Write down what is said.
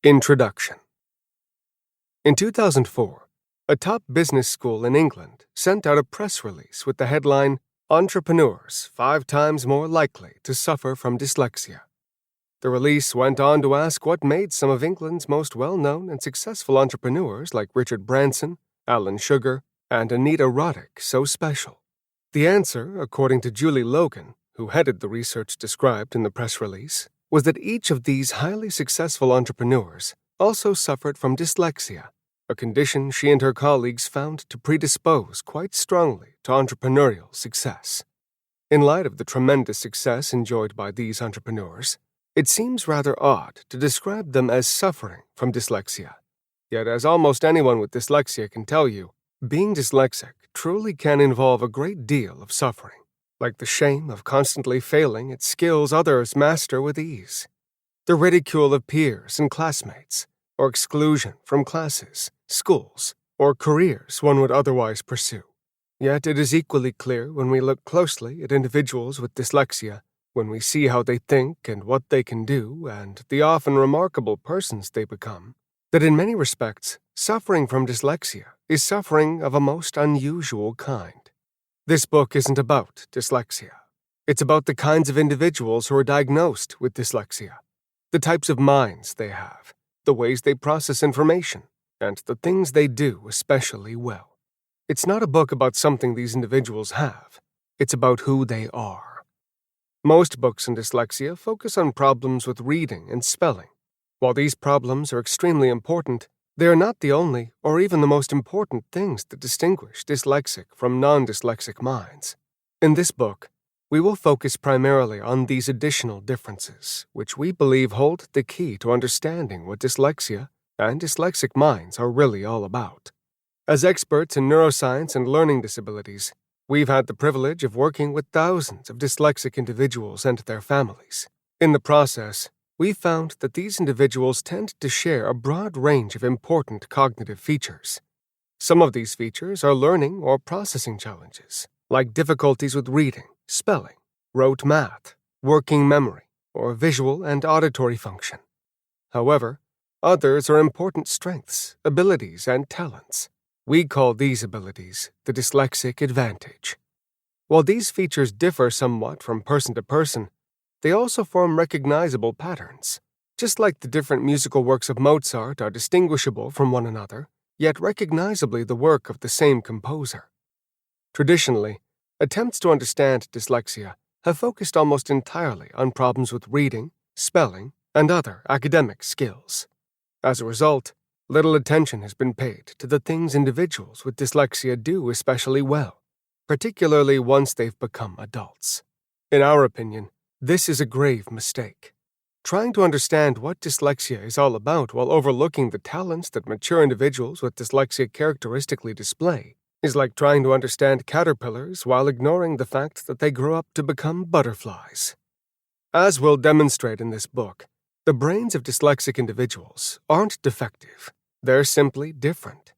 Introduction. In 2004, a top business school in England sent out a press release with the headline, "Entrepreneurs 5 times more likely to suffer from dyslexia." The release went on to ask what made some of England's most well-known and successful entrepreneurs like Richard Branson, Alan Sugar, and Anita Roddick so special. The answer, according to Julie Logan, who headed the research described in the press release, was that each of these highly successful entrepreneurs also suffered from dyslexia, a condition she and her colleagues found to predispose quite strongly to entrepreneurial success. In light of the tremendous success enjoyed by these entrepreneurs, it seems rather odd to describe them as suffering from dyslexia. Yet, as almost anyone with dyslexia can tell you, being dyslexic truly can involve a great deal of suffering, like the shame of constantly failing at skills others master with ease, the ridicule of peers and classmates, or exclusion from classes, schools, or careers one would otherwise pursue. Yet it is equally clear when we look closely at individuals with dyslexia, when we see how they think and what they can do, and the often remarkable persons they become, that in many respects, suffering from dyslexia is suffering of a most unusual kind. This book isn't about dyslexia. It's about the kinds of individuals who are diagnosed with dyslexia, the types of minds they have, the ways they process information, and the things they do especially well. It's not a book about something these individuals have. It's about who they are. Most books on dyslexia focus on problems with reading and spelling. While these problems are extremely important, they are not the only or even the most important things that distinguish dyslexic from non-dyslexic minds. In this book, we will focus primarily on these additional differences, which we believe hold the key to understanding what dyslexia and dyslexic minds are really all about. As experts in neuroscience and learning disabilities, we've had the privilege of working with thousands of dyslexic individuals and their families. In the process, we found that these individuals tend to share a broad range of important cognitive features. Some of these features are learning or processing challenges, like difficulties with reading, spelling, rote math, working memory, or visual and auditory function. However, others are important strengths, abilities, and talents. We call these abilities the Dyslexic Advantage. While these features differ somewhat from person to person, they also form recognizable patterns. Just like the different musical works of Mozart are distinguishable from one another, yet recognizably the work of the same composer. Traditionally, attempts to understand dyslexia have focused almost entirely on problems with reading, spelling, and other academic skills. As a result, little attention has been paid to the things individuals with dyslexia do especially well, particularly once they've become adults. In our opinion, this is a grave mistake. Trying to understand what dyslexia is all about while overlooking the talents that mature individuals with dyslexia characteristically display is like trying to understand caterpillars while ignoring the fact that they grow up to become butterflies. As we'll demonstrate in this book, the brains of dyslexic individuals aren't defective. They're simply different.